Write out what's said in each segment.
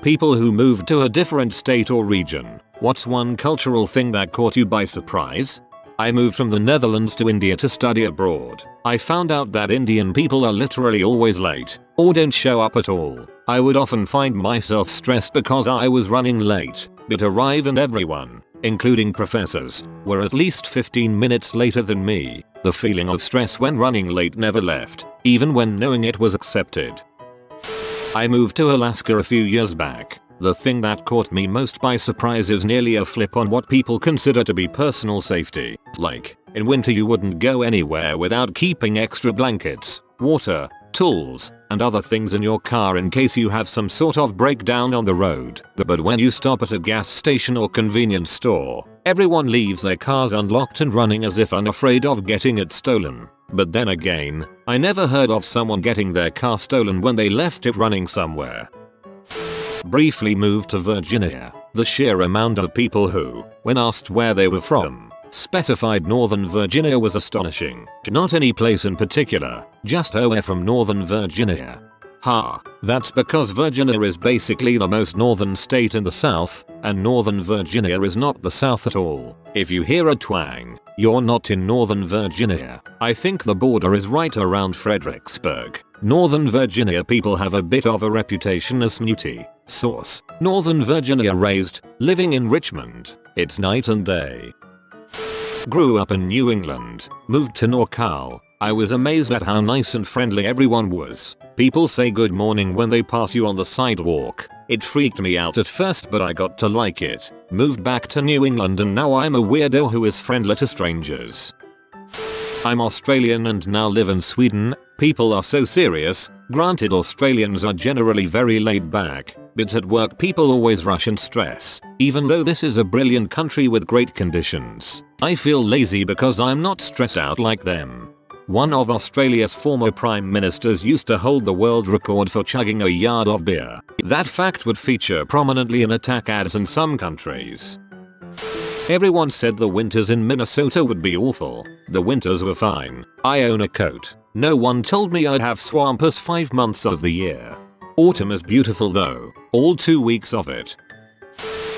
People who moved to a different state or region. What's one cultural thing that caught you by surprise? I moved from the Netherlands to India to study abroad. I found out that Indian people are literally always late, or don't show up at all. I would often find myself stressed because I was running late, but arrive and everyone, including professors, were at least 15 minutes later than me. The feeling of stress when running late never left, even when knowing it was accepted. I moved to Alaska a few years back. The thing that caught me most by surprise is nearly a flip on what people consider to be personal safety. Like, in winter you wouldn't go anywhere without keeping extra blankets, water, tools, and other things in your car in case you have some sort of breakdown on the road. But when you stop at a gas station or convenience store, everyone leaves their cars unlocked and running as if unafraid of getting it stolen. But then again, I never heard of someone getting their car stolen when they left it running somewhere. Briefly moved to Virginia. The sheer amount of people who, when asked where they were from, specified Northern Virginia was astonishing. Not any place in particular, just "Oh, we're from Northern Virginia." Ha, that's because Virginia is basically the most northern state in the South, and Northern Virginia is not the South at all. If you hear a twang, you're not in Northern Virginia. I think the border is right around Fredericksburg. Northern Virginia people have a bit of a reputation as snooty. Source: Northern Virginia raised, living in Richmond. It's night and day. Grew up in New England, moved to NorCal. I was amazed at how nice and friendly everyone was. People say good morning when they pass you on the sidewalk. It freaked me out at first, but I got to like it. Moved back to New England and now I'm a weirdo who is friendly to strangers. I'm Australian and now live in Sweden. People are so serious. Granted, Australians are generally very laid back, but at work people always rush and stress. Even though this is a brilliant country with great conditions, I feel lazy because I'm not stressed out like them. One of Australia's former prime ministers used to hold the world record for chugging a yard of beer. That fact would feature prominently in attack ads in some countries. Everyone said the winters in Minnesota would be awful. The winters were fine. I own a coat. No one told me I'd have swampers 5 months of the year. Autumn is beautiful though, all 2 weeks of it.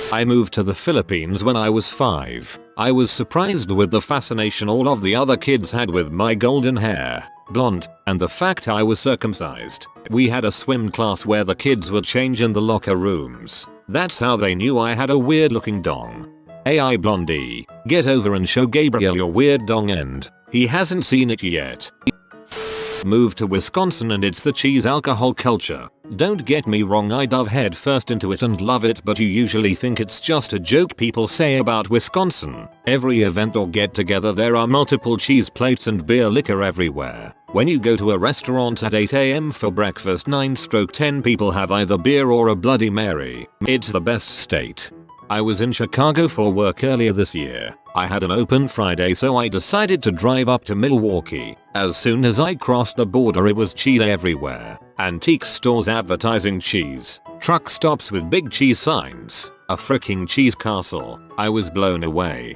I moved to the Philippines when I was 5. I was surprised with the fascination all of the other kids had with my golden hair, blonde, and the fact I was circumcised. We had a swim class where the kids would change in the locker rooms. That's how they knew I had a weird looking dong. AI blondie, get over and show Gabriel your weird dong end. He hasn't seen it yet. Moved to Wisconsin and it's the cheese alcohol culture. Don't get me wrong, I dove head first into it and love it, but you usually think it's just a joke people say about Wisconsin. Every event or get together there are multiple cheese plates and beer liquor everywhere. When you go to a restaurant at 8 AM for breakfast, 9-10 people have either beer or a Bloody Mary. It's the best state. I was in Chicago for work earlier this year. I had an open Friday, so I decided to drive up to Milwaukee. As soon as I crossed the border it was cheese everywhere. Antique stores advertising cheese. Truck stops with big cheese signs. A freaking cheese castle. I was blown away.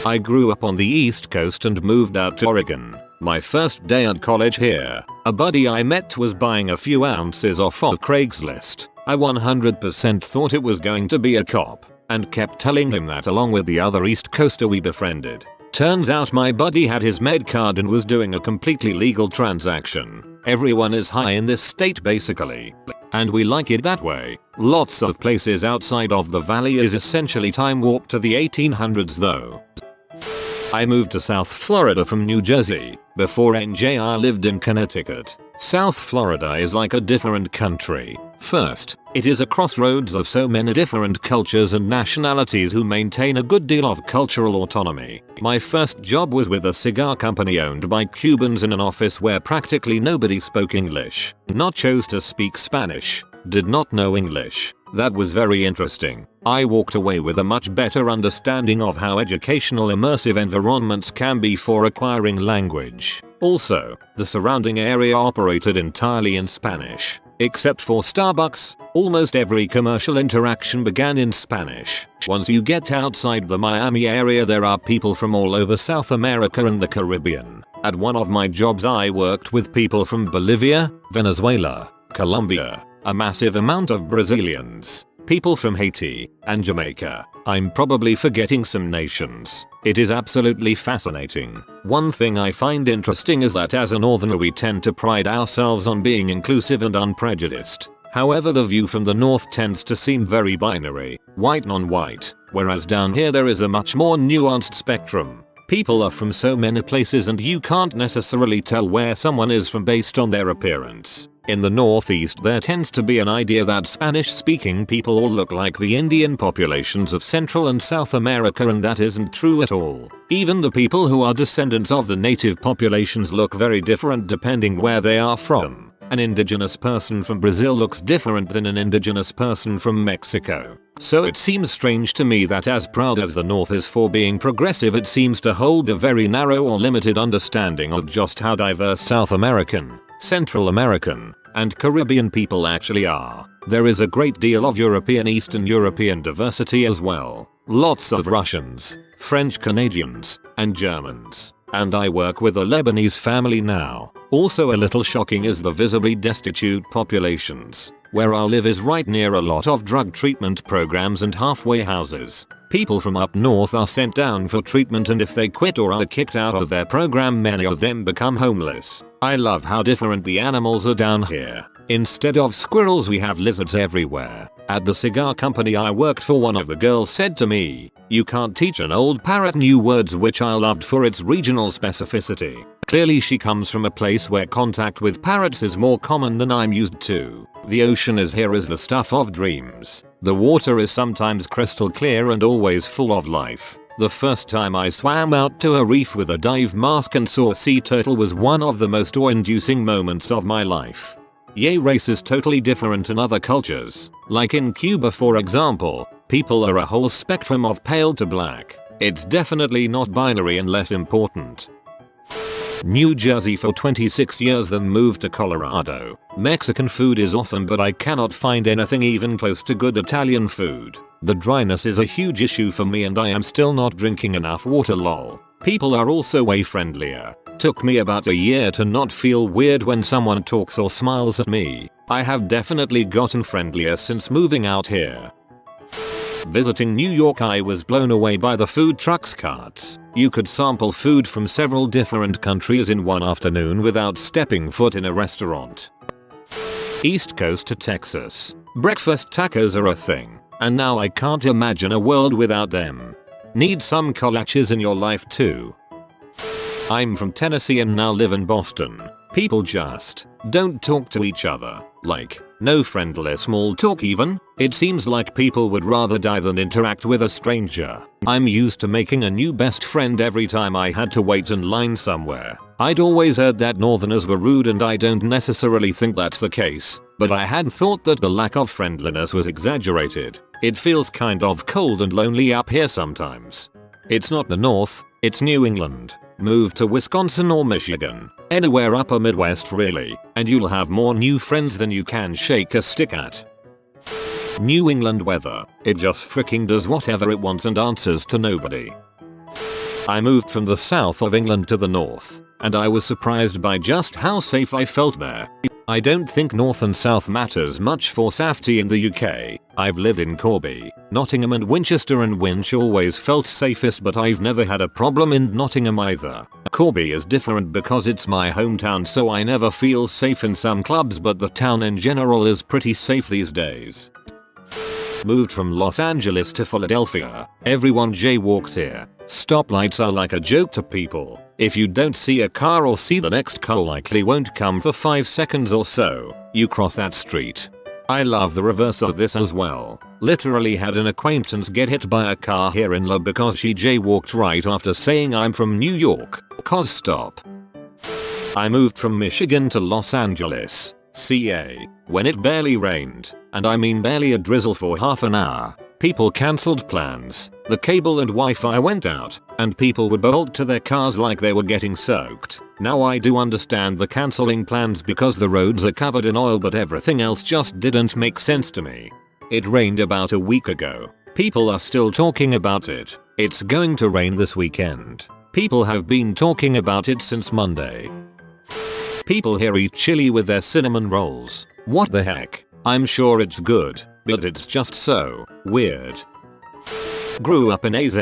I grew up on the East Coast and moved out to Oregon. My first day at college here, a buddy I met was buying a few ounces off of Craigslist. I 100% thought it was going to be a cop, and kept telling him that along with the other East Coaster we befriended. Turns out my buddy had his med card and was doing a completely legal transaction. Everyone is high in this state basically. And we like it that way. Lots of places outside of the valley is essentially time warp to the 1800s though. I moved to South Florida from New Jersey. Before NJ I lived in Connecticut. South Florida is like a different country. First, it is a crossroads of so many different cultures and nationalities who maintain a good deal of cultural autonomy. My first job was with a cigar company owned by Cubans in an office where practically nobody spoke English. Not chose to speak Spanish. Did not know English. That was very interesting. I walked away with a much better understanding of how educational immersive environments can be for acquiring language. Also, the surrounding area operated entirely in Spanish. Except for Starbucks, almost every commercial interaction began in Spanish. Once you get outside the Miami area there are people from all over South America and the Caribbean. At one of my jobs I worked with people from Bolivia, Venezuela, Colombia, a massive amount of Brazilians, people from Haiti, and Jamaica. I'm probably forgetting some nations. It is absolutely fascinating. One thing I find interesting is that as a northerner we tend to pride ourselves on being inclusive and unprejudiced. However, the view from the north tends to seem very binary, white non-white, whereas down here there is a much more nuanced spectrum. People are from so many places and you can't necessarily tell where someone is from based on their appearance. In the northeast there tends to be an idea that Spanish-speaking people all look like the Indian populations of Central and South America, and that isn't true at all. Even the people who are descendants of the native populations look very different depending where they are from. An indigenous person from Brazil looks different than an indigenous person from Mexico. So it seems strange to me that as proud as the North is for being progressive, it seems to hold a very narrow or limited understanding of just how diverse South American, Central American, and Caribbean people actually are. There is a great deal of European, Eastern European diversity as well. Lots of Russians, French Canadians, and Germans. And I work with a Lebanese family now. Also a little shocking is the visibly destitute populations. Where I live is right near a lot of drug treatment programs and halfway houses. People from up north are sent down for treatment, and if they quit or are kicked out of their program, many of them become homeless. I love how different the animals are down here. Instead of squirrels we have lizards everywhere. At the cigar company I worked for, one of the girls said to me, "You can't teach an old parrot new words," which I loved for its regional specificity. Clearly she comes from a place where contact with parrots is more common than I'm used to. The ocean is here is the stuff of dreams. The water is sometimes crystal clear and always full of life. The first time I swam out to a reef with a dive mask and saw a sea turtle was one of the most awe-inducing moments of my life. Yay, race is totally different in other cultures. Like in Cuba for example, people are a whole spectrum of pale to black. It's definitely not binary and less important. New Jersey for 26 years, then moved to Colorado. Mexican food is awesome, but I cannot find anything even close to good Italian food. The dryness is a huge issue for me and I am still not drinking enough water, lol. People are also way friendlier. Took me about a year to not feel weird when someone talks or smiles at me. I have definitely gotten friendlier since moving out here. Visiting New York, I was blown away by the food trucks carts. You could sample food from several different countries in one afternoon without stepping foot in a restaurant. East Coast to Texas. Breakfast tacos are a thing, and now I can't imagine a world without them. Need some kolaches in your life too. I'm from Tennessee and now live in Boston. People just don't talk to each other. Like, no friendly small talk even. It seems like people would rather die than interact with a stranger. I'm used to making a new best friend every time I had to wait in line somewhere. I'd always heard that northerners were rude and I don't necessarily think that's the case, but I had thought that the lack of friendliness was exaggerated. It feels kind of cold and lonely up here sometimes. It's not the North, it's New England. Move to Wisconsin or Michigan, anywhere upper Midwest really, and you'll have more new friends than you can shake a stick at. New England weather, it just freaking does whatever it wants and answers to nobody. I moved from the south of England to the north, and I was surprised by just how safe I felt there. I don't think north and south matters much for safety in the UK. I've lived in Corby, Nottingham and Winchester, and Winch always felt safest, but I've never had a problem in Nottingham either. Corby is different because it's my hometown, so I never feel safe in some clubs, but the town in general is pretty safe these days. Moved from Los Angeles to Philadelphia. Everyone jaywalks here. Stoplights are like a joke to people. If you don't see a car or see the next car likely won't come for 5 seconds or so, you cross that street. I love the reverse of this as well. Literally had an acquaintance get hit by a car here in La because she jaywalked right after saying I'm from New York. Cause stop. I moved from Michigan to Los Angeles, CA, when it barely rained, and I mean barely a drizzle for half an hour. People cancelled plans, the cable and Wi-Fi went out, and people would bolt to their cars like they were getting soaked. Now I do understand the cancelling plans because the roads are covered in oil, but everything else just didn't make sense to me. It rained about a week ago. People are still talking about it. It's going to rain this weekend. People have been talking about it since Monday. People here eat chili with their cinnamon rolls. What the heck? I'm sure it's good, but it's just so weird. Grew up in AZ,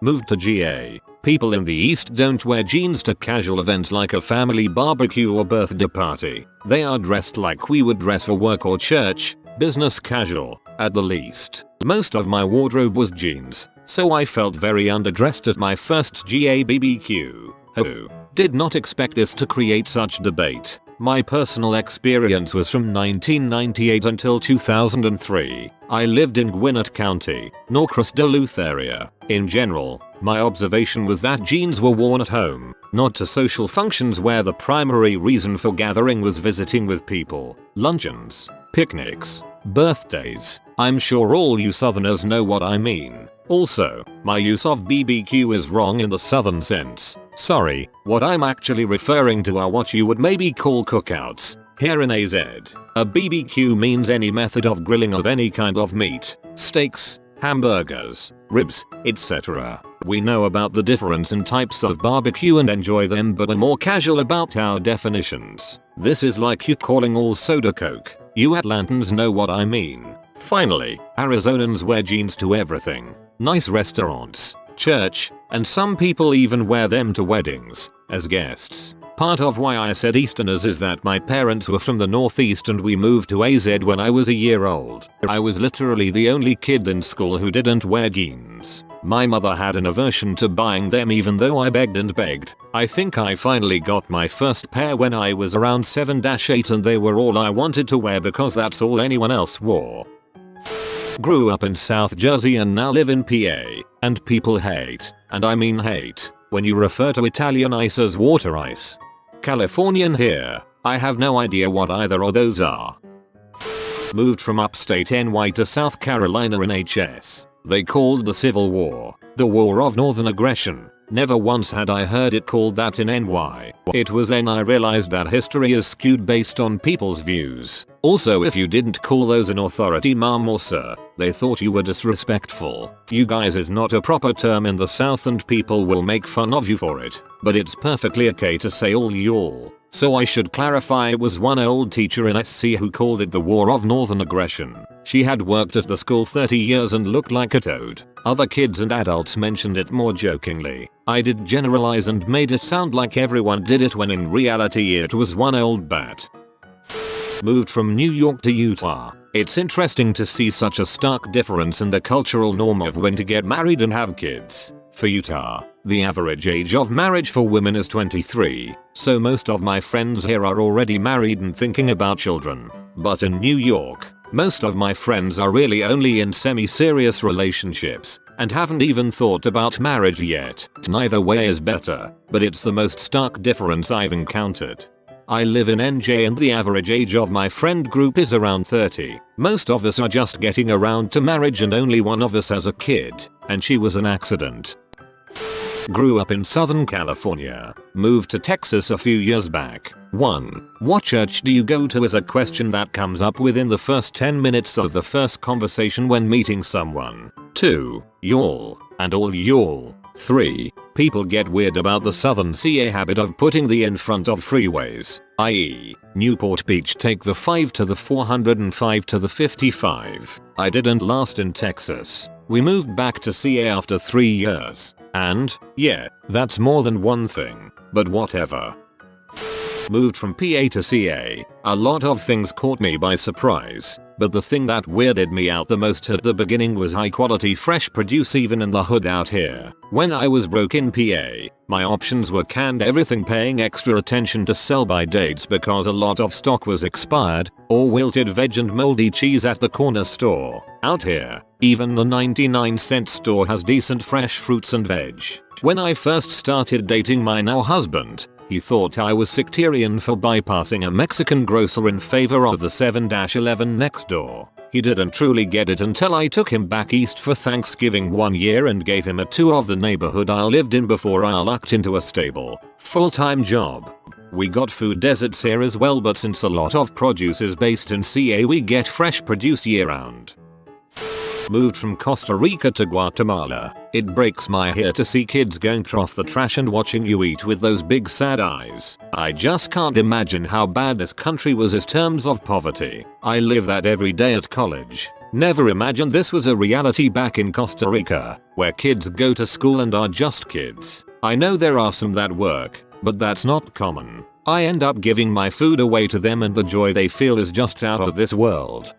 moved to GA. People in the East don't wear jeans to casual events like a family barbecue or birthday party. They are dressed like we would dress for work or church, business casual, at the least. Most of my wardrobe was jeans, so I felt very underdressed at my first GA BBQ. Oh, did not expect this to create such debate. My personal experience was from 1998 until 2003. I lived in Gwinnett County, Norcross Duluth area. In general, my observation was that jeans were worn at home, not to social functions where the primary reason for gathering was visiting with people, luncheons, picnics, birthdays. I'm sure all you Southerners know what I mean. Also, my use of BBQ is wrong in the Southern sense. Sorry, what I'm actually referring to are what you would maybe call cookouts. Here in AZ, a BBQ means any method of grilling of any kind of meat, steaks, hamburgers, ribs, etc. We know about the difference in types of barbecue and enjoy them, but are more casual about our definitions. This is like you calling all soda Coke. You Atlantans know what I mean. Finally, Arizonans wear jeans to everything. Nice restaurants, church, and some people even wear them to weddings, as guests. Part of why I said Easterners is that my parents were from the Northeast and we moved to AZ when I was a year old. I was literally the only kid in school who didn't wear jeans. My mother had an aversion to buying them even though I begged and begged. I think I finally got my first pair when I was around 7-8 and they were all I wanted to wear because that's all anyone else wore. Grew up in South Jersey and now live in PA, and people hate, and I mean hate, when you refer to Italian ice as water ice. Californian here, I have no idea what either of those are. Moved from upstate NY to South Carolina in HS. They called the Civil War the War of Northern Aggression. Never once had I heard it called that in NY. It was then I realized that history is skewed based on people's views. Also, if you didn't call those an authority ma'am or sir, they thought you were disrespectful. You guys is not a proper term in the South and people will make fun of you for it. But it's perfectly okay to say all y'all. So I should clarify it was one old teacher in SC who called it the War of Northern Aggression. She had worked at the school 30 years and looked like a toad. Other kids and adults mentioned it more jokingly. I did generalize and made it sound like everyone did it when in reality it was one old bat. Moved from New York to Utah. It's interesting to see such a stark difference in the cultural norm of when to get married and have kids. For Utah, the average age of marriage for women is 23, so most of my friends here are already married and thinking about children. But in New York, most of my friends are really only in semi-serious relationships and haven't even thought about marriage yet. Neither way is better, but it's the most stark difference I've encountered. I live in NJ and the average age of my friend group is around 30. Most of us are just getting around to marriage and only one of us has a kid, and she was an accident. Grew up in Southern California. Moved to Texas a few years back. 1. What church do you go to is a question that comes up within the first 10 minutes of the first conversation when meeting someone. 2. Y'all, and all y'all. 3. People get weird about the Southern CA habit of putting the in front of freeways, i.e. Newport Beach take the 5 to the 405 to the 55. I didn't last in Texas. We moved back to CA after 3 years. And, yeah, that's more than one thing, but whatever. Moved from PA to CA. A lot of things caught me by surprise, but the thing that weirded me out the most at the beginning was high quality fresh produce even in the hood out here. When I was broke in PA, my options were canned everything paying extra attention to sell by dates because a lot of stock was expired, or wilted veg and moldy cheese at the corner store. Out here, even the 99-cent store has decent fresh fruits and veg. When I first started dating my now husband, he thought I was sectarian for bypassing a Mexican grocer in favor of the 7-Eleven next door. He didn't truly get it until I took him back east for Thanksgiving one year and gave him a tour of the neighborhood I lived in before I lucked into a stable, full-time job. We got food deserts here as well, but since a lot of produce is based in CA we get fresh produce year round. Moved from Costa Rica to Guatemala. It breaks my heart to see kids going through the trash and watching you eat with those big sad eyes. I just can't imagine how bad this country was in terms of poverty. I live that every day at college. Never imagined this was a reality back in Costa Rica, where kids go to school and are just kids. I know there are some that work, but that's not common. I end up giving my food away to them and the joy they feel is just out of this world.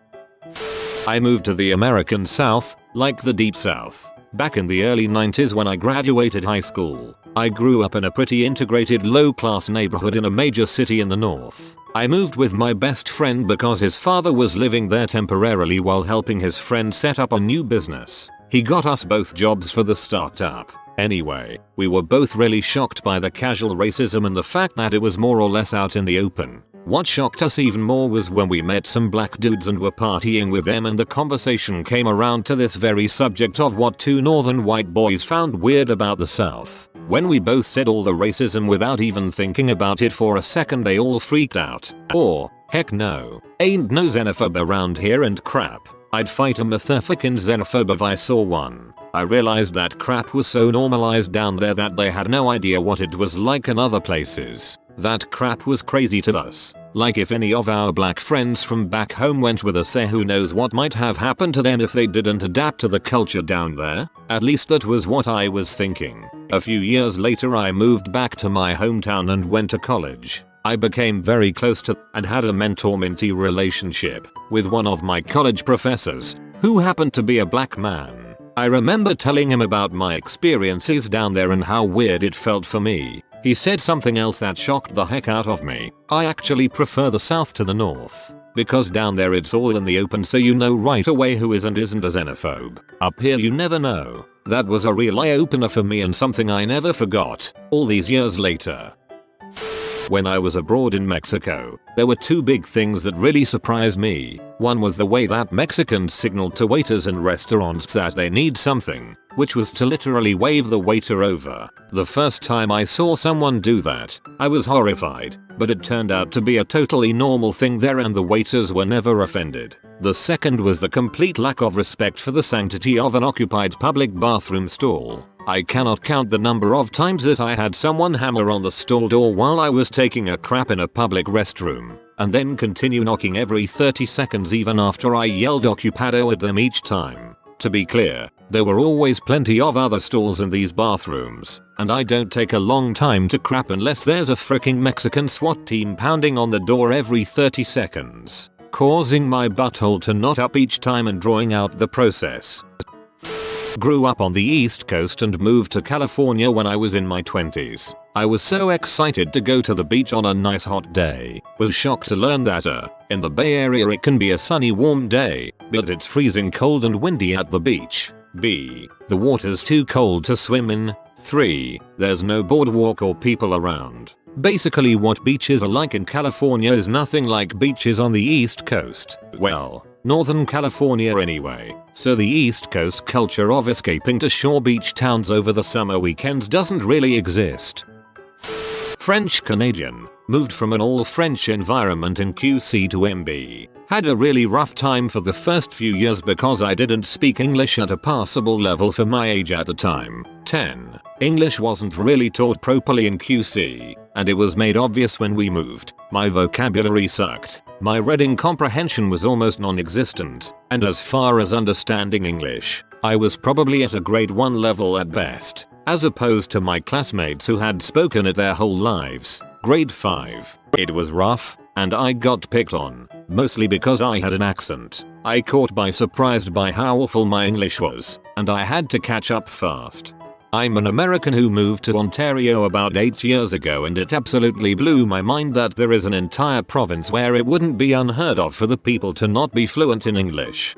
I moved to the American South, like the Deep South, back in the early 90s when I graduated high school. I grew up in a pretty integrated low-class neighborhood in a major city in the north. I moved with my best friend because his father was living there temporarily while helping his friend set up a new business. He got us both jobs for the startup. Anyway, we were both really shocked by the casual racism and the fact that it was more or less out in the open. What shocked us even more was when we met some black dudes and were partying with them and the conversation came around to this very subject of what two northern white boys found weird about the South. When we both said all the racism without even thinking about it for a second, they all freaked out. Or, heck no, ain't no xenophobe around here and crap. I'd fight a motherfucking xenophobe if I saw one. I realized that crap was so normalized down there that they had no idea what it was like in other places. That crap was crazy to us. Like if any of our black friends from back home went with us there, who knows what might have happened to them if they didn't adapt to the culture down there? At least that was what I was thinking. A few years later I moved back to my hometown and went to college. I became very close to and had a mentor-mentee relationship with one of my college professors, who happened to be a black man. I remember telling him about my experiences down there and how weird it felt for me. He said something else that shocked the heck out of me. I actually prefer the South to the North. Because down there it's all in the open, so you know right away who is and isn't a xenophobe. Up here you never know. That was a real eye-opener for me and something I never forgot, all these years later. When I was abroad in Mexico, there were two big things that really surprised me. One was the way that Mexicans signaled to waiters in restaurants that they need something, which was to literally wave the waiter over. The first time I saw someone do that, I was horrified, but it turned out to be a totally normal thing there and the waiters were never offended. The second was the complete lack of respect for the sanctity of an occupied public bathroom stall. I cannot count the number of times that I had someone hammer on the stall door while I was taking a crap in a public restroom, and then continue knocking every 30 seconds even after I yelled occupado at them each time. To be clear, there were always plenty of other stalls in these bathrooms, and I don't take a long time to crap unless there's a fricking Mexican SWAT team pounding on the door every 30 seconds, causing my butthole to knot up each time and drawing out the process. Grew up on the East Coast and moved to California when I was in my 20s. I was so excited to go to the beach on a nice hot day. Was shocked to learn that in the Bay Area it can be a sunny warm day, but it's freezing cold and windy at the beach. B. The water's too cold to swim in. 3. There's no boardwalk or people around. Basically what beaches are like in California is nothing like beaches on the East Coast. Well, Northern California anyway. So the East Coast culture of escaping to shore beach towns over the summer weekends doesn't really exist. French Canadian. Moved from an all-French environment in QC to MB. Had a really rough time for the first few years because I didn't speak English at a passable level for my age at the time. 10. English wasn't really taught properly in QC, and it was made obvious when we moved. My vocabulary sucked. My reading comprehension was almost non-existent, and as far as understanding English, I was probably at a grade 1 level at best, as opposed to my classmates who had spoken it their whole lives. Grade 5. It was rough, and I got picked on, mostly because I had an accent. I caught by surprised by how awful my English was, and I had to catch up fast. I'm an American who moved to Ontario about 8 years ago, and it absolutely blew my mind that there is an entire province where it wouldn't be unheard of for the people to not be fluent in English.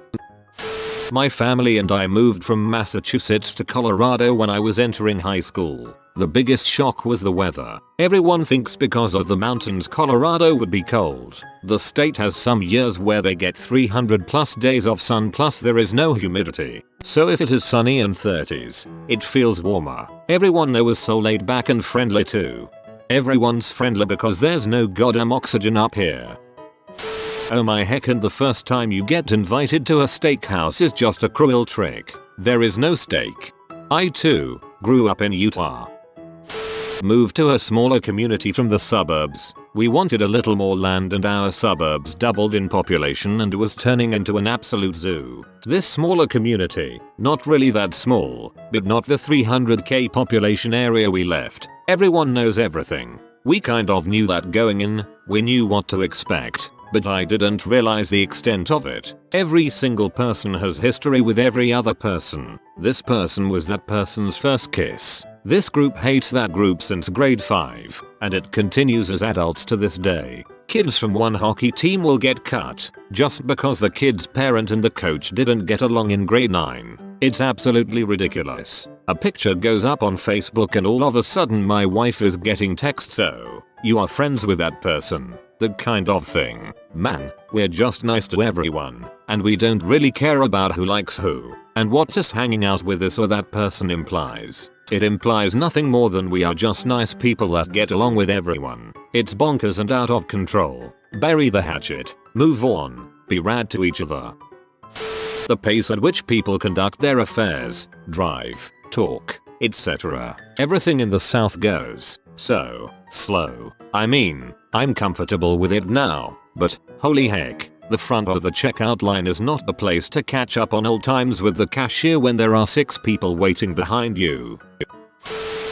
My family and I moved from Massachusetts to Colorado when I was entering high school. The biggest shock was the weather. Everyone thinks because of the mountains Colorado would be cold. The state has some years where they get 300+ days of sun, plus there is no humidity. So if it is sunny and 30s, it feels warmer. Everyone there was so laid back and friendly too. Everyone's friendly because there's no goddamn oxygen up here. Oh my heck, and the first time you get invited to a steakhouse is just a cruel trick. There is no steak. I too grew up in Utah. Moved to a smaller community from the suburbs. We wanted a little more land and our suburbs doubled in population and was turning into an absolute zoo. This smaller community, not really that small, but not the 300k population area we left. Everyone knows everything. We kind of knew that going in, we knew what to expect, but I didn't realize the extent of it. Every single person has history with every other person. This person was that person's first kiss. This group hates that group since grade 5, and it continues as adults to this day. Kids from one hockey team will get cut just because the kid's parent and the coach didn't get along in grade 9. It's absolutely ridiculous. A picture goes up on Facebook and all of a sudden my wife is getting texts, so you are friends with that person. That kind of thing. Man, we're just nice to everyone, and we don't really care about who likes who, and what just hanging out with this or that person implies. It implies nothing more than we are just nice people that get along with everyone. It's bonkers and out of control. Bury the hatchet. Move on. Be rad to each other. The pace at which people conduct their affairs, drive, talk, etc. Everything in the South goes so slow. I mean, I'm comfortable with it now, but holy heck, the front of the checkout line is not the place to catch up on old times with the cashier when there are 6 people waiting behind you.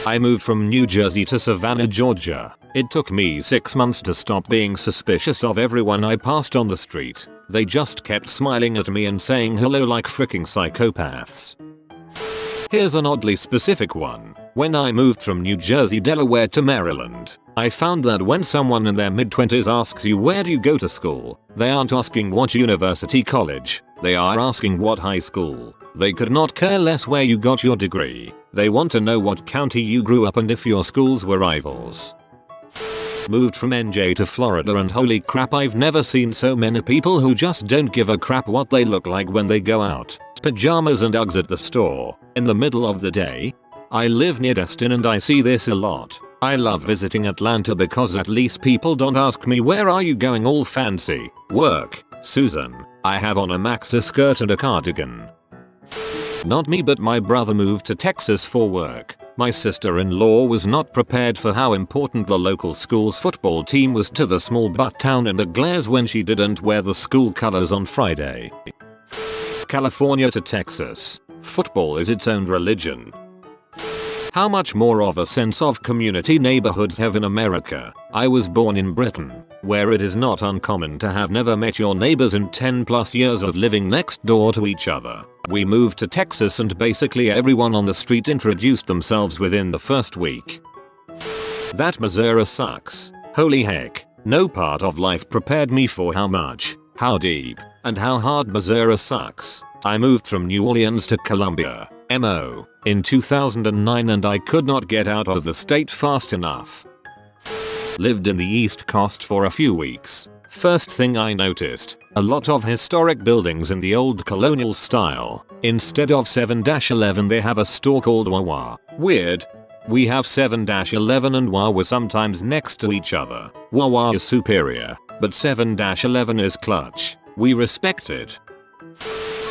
I moved from New Jersey to Savannah, Georgia. It took me 6 months to stop being suspicious of everyone I passed on the street. They just kept smiling at me and saying hello like freaking psychopaths. Here's an oddly specific one. When I moved from New Jersey, Delaware to Maryland, I found that when someone in their mid-20s asks you where do you go to school, they aren't asking what university college, they are asking what high school. They could not care less where you got your degree. They want to know what county you grew up and if your schools were rivals. Moved from NJ to Florida and holy crap, I've never seen so many people who just don't give a crap what they look like when they go out. Pajamas and Uggs at the store, in the middle of the day. I live near Destin and I see this a lot. I love visiting Atlanta because at least people don't ask me where are you going all fancy. Work, Susan. I have on a maxi skirt and a cardigan. Not me, but my brother moved to Texas for work. My sister-in-law was not prepared for how important the local school's football team was to the small butt town and the glares when she didn't wear the school colors on Friday. California to Texas. Football is its own religion. How much more of a sense of community neighborhoods have in America? I was born in Britain, where it is not uncommon to have never met your neighbors in 10 plus years of living next door to each other. We moved to Texas and basically everyone on the street introduced themselves within the first week. That Missouri sucks. Holy heck, no part of life prepared me for how much, how deep, and how hard Missouri sucks. I moved from New Orleans to Columbia, MO, in 2009 and I could not get out of the state fast enough. Lived in the East Coast for a few weeks. First thing I noticed, a lot of historic buildings in the old colonial style. Instead of 7-11 they have a store called Wawa. Weird. We have 7-11 and Wawa sometimes next to each other. Wawa is superior, but 7-11 is clutch. We respect it.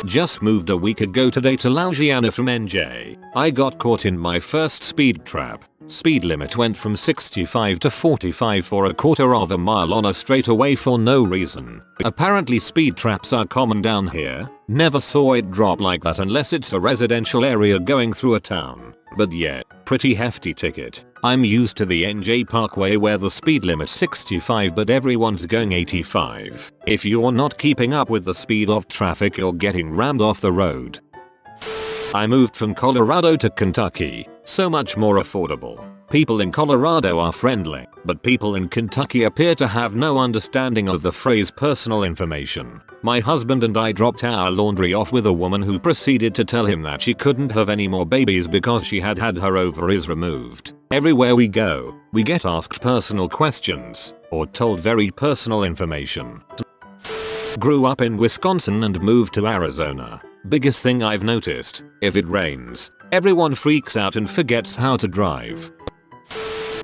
Just moved a week ago today to Louisiana from NJ. I got caught in my first speed trap. Speed limit went from 65 to 45 for a quarter of a mile on a straightaway for no reason. Apparently speed traps are common down here. Never saw it drop like that unless it's a residential area going through a town. But yeah, pretty hefty ticket. I'm used to the NJ Parkway where the speed limit's 65 but everyone's going 85. If you're not keeping up with the speed of traffic you're getting rammed off the road. I moved from Colorado to Kentucky, so much more affordable. People in Colorado are friendly, but people in Kentucky appear to have no understanding of the phrase personal information. My husband and I dropped our laundry off with a woman who proceeded to tell him that she couldn't have any more babies because she had had her ovaries removed. Everywhere we go, we get asked personal questions, or told very personal information. Grew up in Wisconsin and moved to Arizona. Biggest thing I've noticed, if it rains, everyone freaks out and forgets how to drive.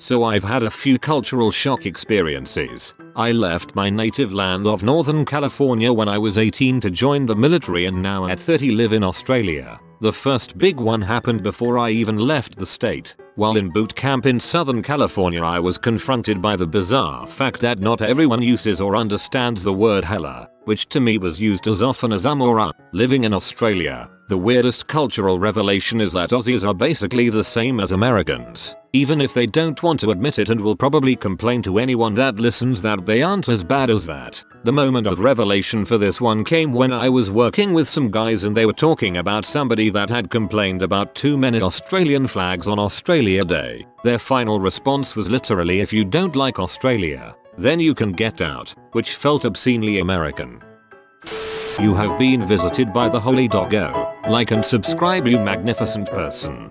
So I've had a few cultural shock experiences. I left my native land of Northern California when I was 18 to join the military and now at 30 live in Australia. The first big one happened before I even left the state. While in boot camp in Southern California, I was confronted by the bizarre fact that not everyone uses or understands the word hella, which to me was used as often as or uh. Living in Australia, the weirdest cultural revelation is that Aussies are basically the same as Americans, even if they don't want to admit it and will probably complain to anyone that listens that they aren't as bad as that. The moment of revelation for this one came when I was working with some guys and they were talking about somebody that had complained about too many Australian flags on Australia Day. Their final response was literally, "If you don't like Australia, then you can get out," which felt obscenely American. You have been visited by the Holy Doggo. Like and subscribe, you magnificent person.